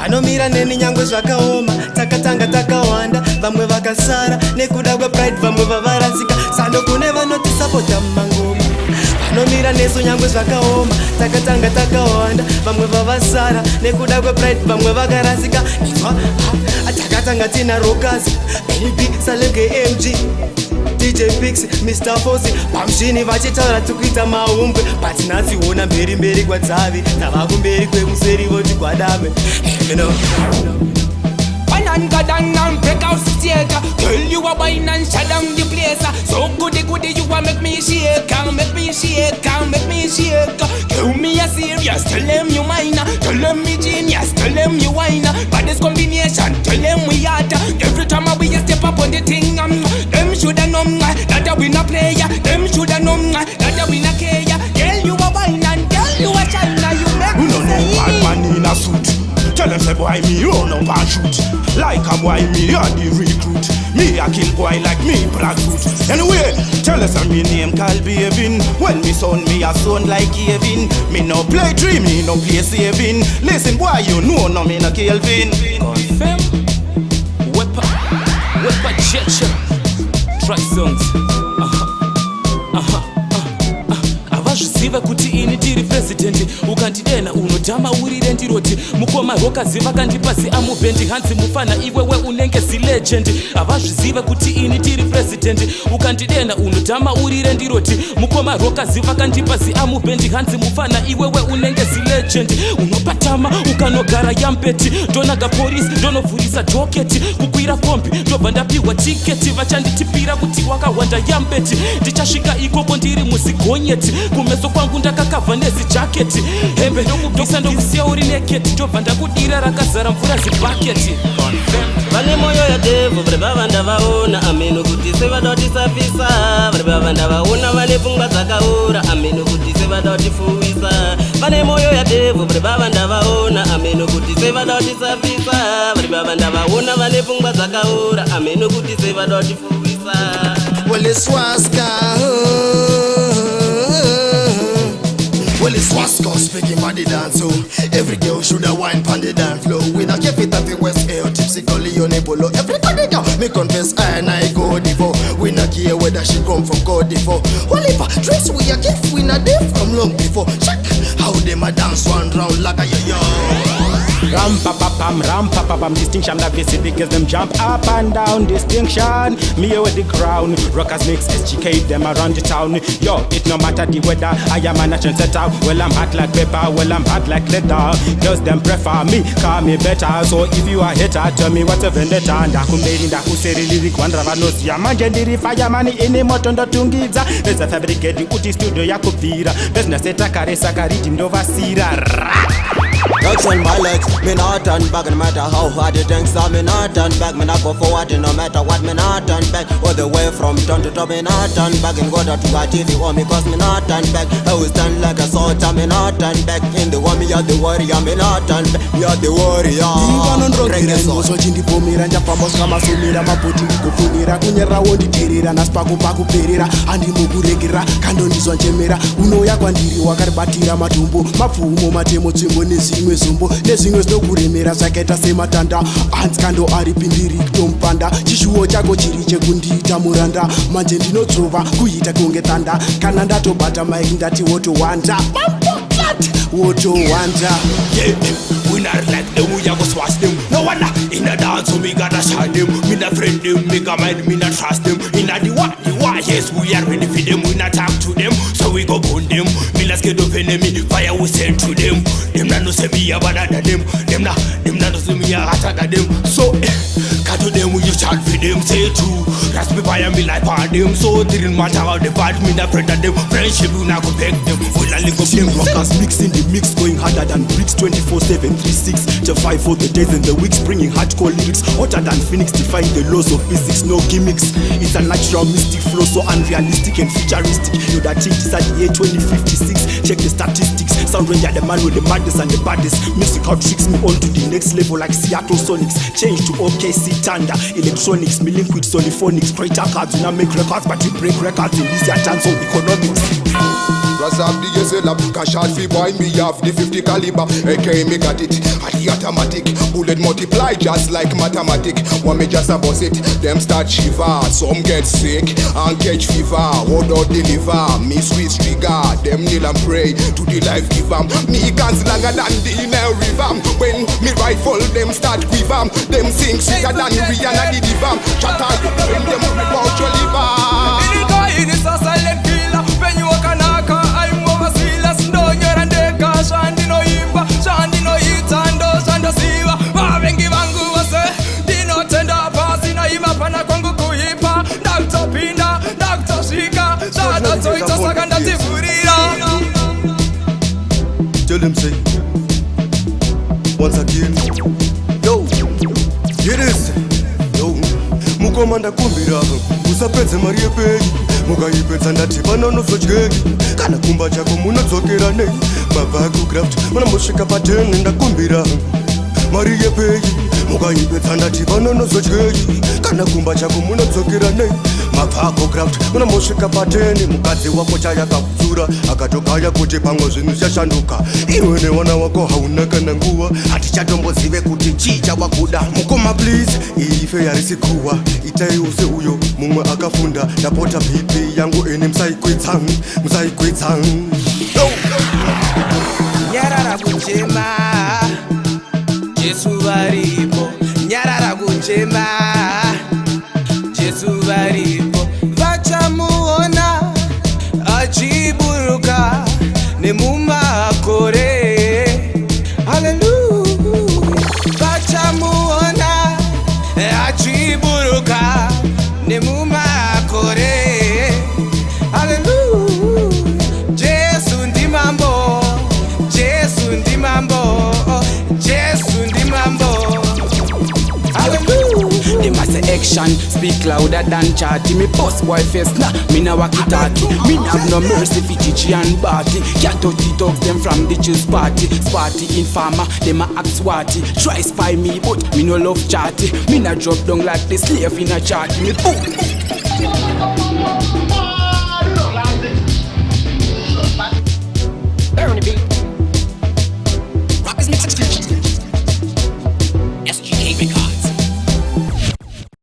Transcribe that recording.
Vanomira neni nyangwe zvakaoma, takatanga takawanda, vamwe vakasara nekuda kwepride, vamwe vavarasika. Sando kune vanotisapota mumangoma, vanomira nesu nyangwe zvakaoma, takatanga takawanda, vamwe vavasara nekuda kwepride, vamwe vakarasika. Inzwa takatanga tina rokazi, baby Salenge MG DJ Pix, Mr. Fosi, pamshini vachitaura tikuita maumbwe, but naziona mberi kwadzavi, tavakumberi kwemuseri voti kwadame. Banan gadan and break out theater. Girl, you a wine and shut down the place. So goody you a make me shake, can't make me shake, can't make me shake. Give me a serious, tell them you mine, tell them me genius, tell them you wine. But this combination, tell them we hot. Every time we step up on the thing, them shoulda known that we not player. Them shoulda known that we not care. Girl, you a wine and girl, you a China. You make me say bad man in a suit. Tell them say boy me run up and shoot. Like a boy me a the recruit. Me a kill boy like me Blackfoot. Anyway, tell us me name called Bavin. When me son me a son like Kevin. Me no play dream, me no play saving. Listen boy you know no me no Kelvin. Confirm. Wepa Checha. Track songs. Avazviziva kuti ini ndiri president, ukandidena unodhama urire ndiroti mukoma rokaziva kandipasi amubhendi hanzi mufana iwewe unenge zilegend. Avazviziva kuti ini ndiri president, ukandidena unodhama urire ndiroti mukoma rokaziva kandipasi amubhendi hanzi mufana iwewe unenge zilegend. Unopatama ukanogara yampeti, ndonaga polisi ndonovhurisa joketi, kukwira kombi ndobva ndapiwa tiketi, vachanditipira kuti wakawanda yampeti. Ndichasvika ikoko ndiri muzigonyeti, kumeso kwangu ndakakavha nezi jaketi, hembe ndokubvisa ndokusiya uri neketi, ndobva ndakudira rakazara mvura zibhaketi. Vane moyo ya devu, vari bava ndavaona, ameno kuti sevada kutisafisa. Vari bava ndavaona, vane pfungwa dzakaora, ameno kuti sevada kutifuwisa. Vane moyo ya devu, vari bava ndavaona, ameno kuti sevada kutisafisa. Vari bava ndavaona, vane pfungwa dzakaora, ameno kuti sevada kutifuwisa. Well, it's Waska. Well, it's Waska speaking body dance. So every girl should have wine pon the dance floor. We not keep it at the West Air, tipsy Leone Polo. Everybody down, me confess I go divo. We not care whether she come from Cote d'Ivoire. Well, if a dress we a gift, we not there from long before. Check how them a dance one round like a yo. Ram pa pam, distinction that basic because them jump up and down. Distinction, me here with the crown. Rockers mix SGK them around the town. Yo, it no matter the weather, I am a nation setter. Well I'm hot like pepper, well I'm hot like leather. Girls them prefer me, call me better. So if you are hater, tell me what's a vendetta. Ndakumberi ndakuseri lyric one ravanos ya manjendiri fireman ine moto ndotungidza. Besa fabricate uti studio yakubvira. Business etakaresa kariti ndovasira. Dogs on my legs, me not turn back no matter how hard it takes. Me not turn back, me not go forward no matter what. Me not turn back all the way from town to top. Me not turn back and go to a TV or me cause me not turn back. I will stand like a soldier. Me not turn back in the war. Me are the warrior. Me not turn back. Me are the warrior. Moso chindipomera njafambos kama sumira mapoti ndikufunira kunyerawo nditerera nasipaku pakuperera handimukuregera kandondizwa njemera unoya kwandiri wakaribatira matumbo mapfumo matemo tsvimbo nezimwe zombo nezimwe zinokuremera zvakaita sematanda hanzi kando ari pindiri kutompanda chishuwo chako chiri chekundiita muranda manje ndinodzova kuita kunge tanda kana ndatobata maiki ndati wotowanda wotowanda We not like them, we a go swash them. No one in a dance, so we gotta shine them. Me not friend them, make a mind, me not trust them. In a the war, yes, we are ready for them. We not talk to them, so we go burn them. Me not scared of enemy, fire we send to them. Them not no say me a better than them. Them not no say me a hotter than them. So, cut to them, we just chant for them, say true. That's me fire me like part them. So, didn't matter how they fight, me not friend of them. Friendship, we not go back them. We not link up them. Rockers mixing the mix, going harder than bricks 24/7. 3-6 to 5 for the days and the weeks, bringing hardcore lyrics hotter than Phoenix, defying the laws of physics, no gimmicks. It's a natural mystic flow, so unrealistic and futuristic. You that change is at the year 2056. Check the statistics. Sound Ranger, the man with the madness and the baddest. Musical tricks me on to the next level like Seattle Sonics. Change to OKC Thunder, electronics, me link with Soniphonics. Creator cards, we not make records, but we break records in this chance of economics. Razab the SLR, cash out fi boy, me have the 50 caliber. AK me got it, at the automatic. Bullet multiply just like mathematic. One me just a boss it, them start shiver. Some get sick and catch fever. Hold out deliver, me squeeze trigger. Them kneel and pray to the life giver. Me guns longer than the Nile River. When me rifle, them start quiver. Them sing sweeter than Rihanna the diva. Shut up, when them rip out your liver. It is a silent killer. When you walk a knocker, I'm over sealers. No, you're a decker. Shandi no imba, shandi no itando, shanda siwa. Wabengi wangu wase, dino tenda pasi na ima pana kwangu kuipa. Dr. Pinda, Dr. Shika, shada toita saganda tifurira. Tell them say, once again, yo, it is, yo, mukomanda kumbira, usapedze mari yepenyu, mukaipedza ndati panonozodyeki, kana kumba chako munodzokera nei, mabva akucraft, munombosvika pateni ndakumbira, mari yepenyu, mukaipedza ndati panonozodyeki, kana kumba chako munodzokera nei, mabva akucraft, munombosvika pateni, mukadzi wako chayakakudzura, akatokaya kuti pamwe zvinhu zvashanduka, iwe newana wako hauna kana nguva, hatichatombozive kuti chii chawakuda. Mukoma please, ife yarisi kuwa, itai use uyo mumwe akafunda, ndapota pipi yangu ene musaikwitsang. Nyarara kuchema, Jesu varipo. Nyarara kuchema, Jesu varipo. Vachamuona achiburuka nemumakore. Hallelujah. Vachamuona achiburuka nemumakore. Hallelujah. Jesu ndimambo, Jesu ndimambo, Jesu ndimambo. Hallelujah. Them a say action, speak louder than chatty. Me boss boy face, nah, me na walkie-talkie. Me nah have no mercy for Chichi and Barty. Can't touch the dogs, them from the juice party. Sparty informer, them a act swatty. Try spy me, but me no love chatty. Me nah drop down like the slave in a chatty. Me boom.